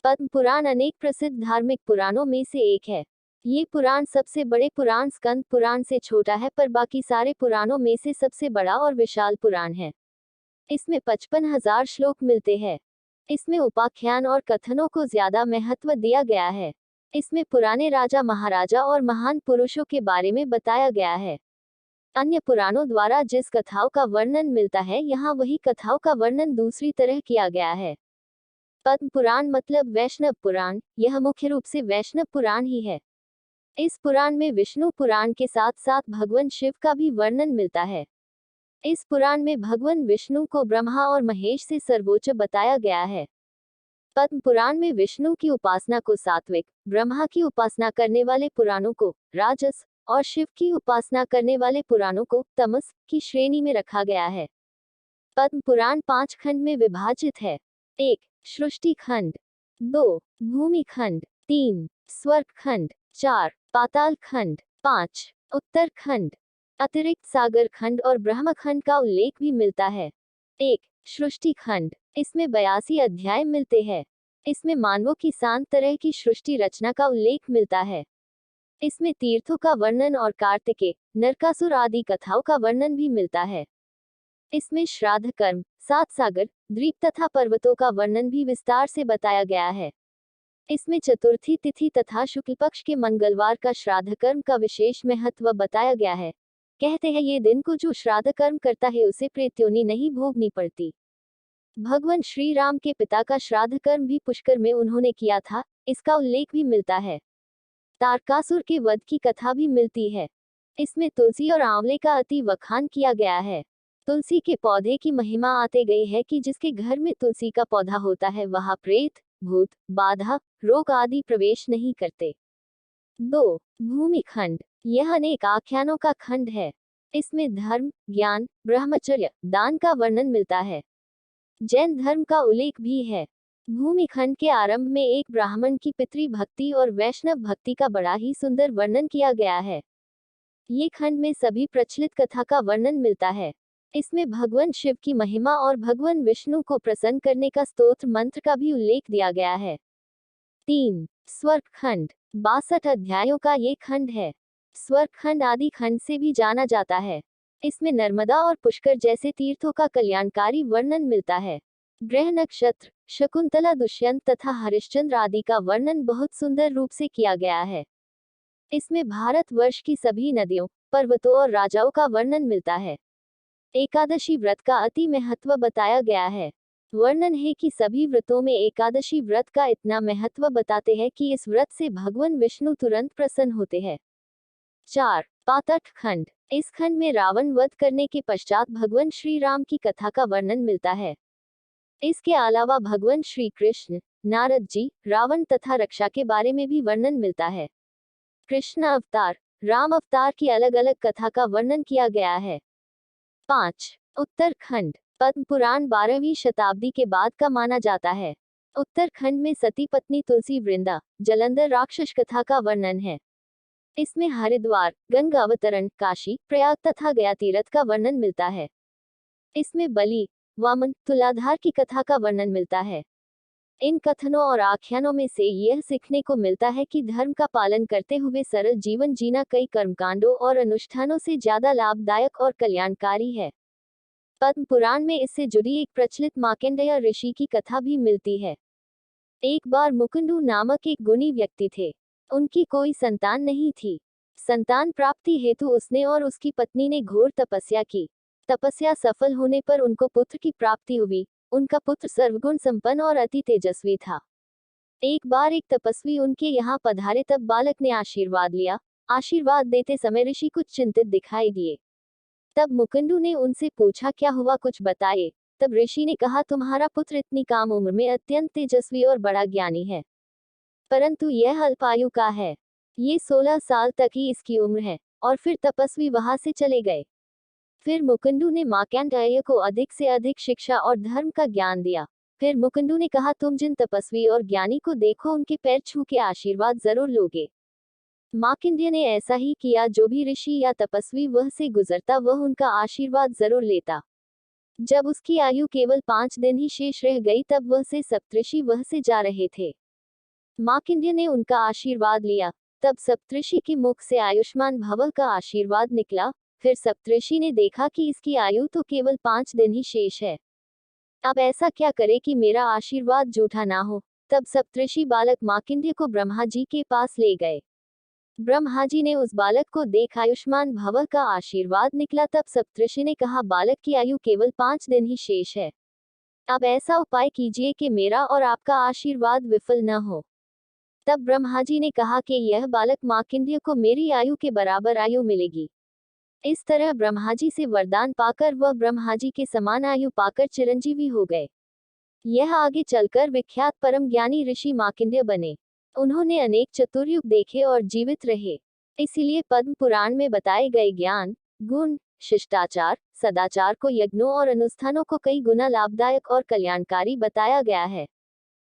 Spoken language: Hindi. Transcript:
पद्म पुराण अनेक प्रसिद्ध धार्मिक पुराणों में से एक है। ये पुराण सबसे बड़े पुराण स्कंद पुराण से छोटा है, पर बाकी सारे पुराणों में से सबसे बड़ा और विशाल पुराण है। इसमें 55,000 श्लोक मिलते हैं। इसमें उपाख्यान और कथनों को ज्यादा महत्व दिया गया है। इसमें पुराने राजा महाराजा और महान पुरुषों के बारे में बताया गया है। अन्य पुराणों द्वारा जिस कथाओं का वर्णन मिलता है, यहाँ वही कथाओं का वर्णन दूसरी तरह किया गया है। पद्म पुराण मतलब वैष्णव पुराण, यह मुख्य रूप से वैष्णव पुराण ही है। इस पुराण में विष्णु पुराण के साथ साथ भगवान शिव का भी वर्णन मिलता है। इस पुराण में भगवान विष्णु को ब्रह्मा और महेश से सर्वोच्च बताया गया है। पद्म पुराण में विष्णु की उपासना को सात्विक, ब्रह्मा की उपासना करने वाले पुराणों को राजस और शिव की उपासना करने वाले पुराणों को तमस की श्रेणी में रखा गया है। पद्म पुराण 5 खंड में विभाजित है। 1. सृष्टि खंड, 2. भूमि खंड, 3. स्वर्ग खंड, 4. पाताल खंड, 5. उत्तर खंड। अतिरिक्त सागर खंड और ब्रह्म खंड का उल्लेख भी मिलता है। 1. सृष्टि खंड, इसमें 82 अध्याय मिलते हैं। इसमें मानवों की शांत तरह की सृष्टि रचना का उल्लेख मिलता है। इसमें तीर्थों का वर्णन और कार्तिकेय, नरकासुर आदि कथाओं का वर्णन भी मिलता है। इसमें श्राद्ध कर्म, 7 सागर, द्वीप तथा पर्वतों का वर्णन भी विस्तार से बताया गया है। इसमें चतुर्थी तिथि तथा शुक्ल पक्ष के मंगलवार का श्राद्ध कर्म का विशेष महत्व बताया गया है। कहते हैं ये दिन को जो श्राद्ध कर्म करता है उसे प्रेत्योनि नहीं भोगनी पड़ती। भगवान श्री राम के पिता का श्राद्ध कर्म भी पुष्कर में उन्होंने किया था, इसका उल्लेख भी मिलता है। तारकासुर के वध की कथा भी मिलती है। इसमें तुलसी और आंवले का अति वखान किया गया है। तुलसी के पौधे की महिमा आते गई है कि जिसके घर में तुलसी का पौधा होता है वहां प्रेत, भूत, बाधा, रोग आदि प्रवेश नहीं करते। 2. भूमि खंड, यह अनेक आख्यानों का खंड है। इसमें धर्म, ज्ञान, ब्रह्मचर्य, दान का वर्णन मिलता है। जैन धर्म का उल्लेख भी है। भूमि खंड के आरंभ में एक ब्राह्मण की पितृ भक्ति और वैष्णव भक्ति का बड़ा ही सुंदर वर्णन किया गया है। ये खंड में सभी प्रचलित कथा का वर्णन मिलता है। इसमें भगवान शिव की महिमा और भगवान विष्णु को प्रसन्न करने का स्तोत्र मंत्र का भी उल्लेख दिया गया है। 3. स्वर्ग खंड, 62 अध्यायों का ये खंड है। स्वर्ग खंड आदि खंड से भी जाना जाता है। इसमें नर्मदा और पुष्कर जैसे तीर्थों का कल्याणकारी वर्णन मिलता है। ग्रह नक्षत्र, शकुंतला, दुष्यंत तथा हरिश्चंद्र आदि का वर्णन बहुत सुंदर रूप से किया गया है। इसमें भारतवर्ष की सभी नदियों, पर्वतों और राजाओं का वर्णन मिलता है। एकादशी व्रत का अति महत्व बताया गया है। वर्णन है कि सभी व्रतों में एकादशी व्रत का इतना महत्व बताते हैं कि इस व्रत से भगवान विष्णु तुरंत प्रसन्न होते हैं। 4. पाताल खंड, इस खंड में रावण वध करने के पश्चात भगवान श्री राम की कथा का वर्णन मिलता है। इसके अलावा भगवान श्री कृष्ण, नारद जी, रावण तथा रक्षा के बारे में भी वर्णन मिलता है। कृष्ण अवतार, राम अवतार की अलग अलग कथा का वर्णन किया गया है। 5. उत्तरखंड, पद्म पुराण 12वीं शताब्दी के बाद का माना जाता है। उत्तरखंड में सती पत्नी तुलसी वृंदा, जलंधर राक्षस कथा का वर्णन है। इसमें हरिद्वार, गंगा अवतरण, काशी, प्रयाग तथा गया तीर्थ का वर्णन मिलता है। इसमें बलि, वामन, तुलाधार की कथा का वर्णन मिलता है। इन कथनों और आख्यानों में से यह सीखने को मिलता है कि धर्म का पालन करते हुए सरल जीवन जीना कई कर्मकांडों और अनुष्ठानों से ज्यादा लाभदायक और कल्याणकारी है। पद्म पुराण में इससे जुड़ी एक प्रचलित मार्कंडेय ऋषि की कथा भी मिलती है। एक बार मुकुंदु नामक एक गुणी व्यक्ति थे। उनकी कोई संतान नहीं थी। संतान प्राप्ति हेतु उसने और उसकी पत्नी ने घोर तपस्या की। तपस्या सफल होने पर उनको पुत्र की प्राप्ति हुई। उनका पुत्र सर्वगुण संपन्न और अति तेजस्वी था। एक बार एक तपस्वी उनके यहाँ पधारे, तब बालक ने आशीर्वाद लिया। आशीर्वाद देते समय ऋषि कुछ चिंतित दिखाई दिए। तब मुकुंदु ने उनसे पूछा, क्या हुआ, कुछ बताइए। तब ऋषि ने कहा, तुम्हारा पुत्र इतनी कम उम्र में अत्यंत तेजस्वी और बड़ा ज्ञानी है, परंतु यह अल्पायु का है। ये 16 साल तक ही इसकी उम्र है। और फिर तपस्वी वहां से चले गए। फिर मुकुंदु ने मार्कंडेय को अधिक से अधिक शिक्षा और धर्म का ज्ञान दिया। फिर मुकुंदु ने कहा, तुम जिन तपस्वी और ज्ञानी को देखो उनके पैर छू के आशीर्वाद जरूर लोगे। मार्कंडेय ने ऐसा ही किया। जो भी ऋषि या तपस्वी वह से गुजरता वह उनका आशीर्वाद जरूर लेता। जब उसकी आयु केवल 5 दिन ही शेष रह गई तब वह से सप्तऋषि वह से जा रहे थे। मार्कंडेय ने उनका आशीर्वाद लिया। तब सप्तऋषि के मुख से आयुष्मान भव का आशीर्वाद निकला। फिर सप्तऋषि ने देखा कि इसकी आयु तो केवल 5 दिन ही शेष है। अब ऐसा क्या करे कि मेरा आशीर्वाद झूठा ना हो। तब सप्तऋषि बालक मार्कंडेय को ब्रह्मा जी के पास ले गए। ब्रह्मा जी ने उस बालक को देख आयुष्मान भव का आशीर्वाद निकला। तब सप्तऋषि ने कहा, बालक की आयु केवल 5 दिन ही शेष है। अब ऐसा उपाय कीजिए कि मेरा और आपका आशीर्वाद विफल न हो। तब ब्रह्मा जी ने कहा कि यह बालक मार्कंडेय को मेरी आयु के बराबर आयु मिलेगी। इस तरह ब्रह्मा जी से वरदान पाकर वह ब्रह्मा जी के समान आयु पाकर चिरंजीवी हो गए। यह आगे चलकर विख्यात परम ज्ञानी ऋषि मार्कंडेय बने। उन्होंने अनेक चतुर्युग देखे और जीवित रहे। इसीलिए पद्म पुराण में बताए गए ज्ञान, गुण, शिष्टाचार, सदाचार को यज्ञों और अनुष्ठानों को कई गुना लाभदायक और कल्याणकारी बताया गया है।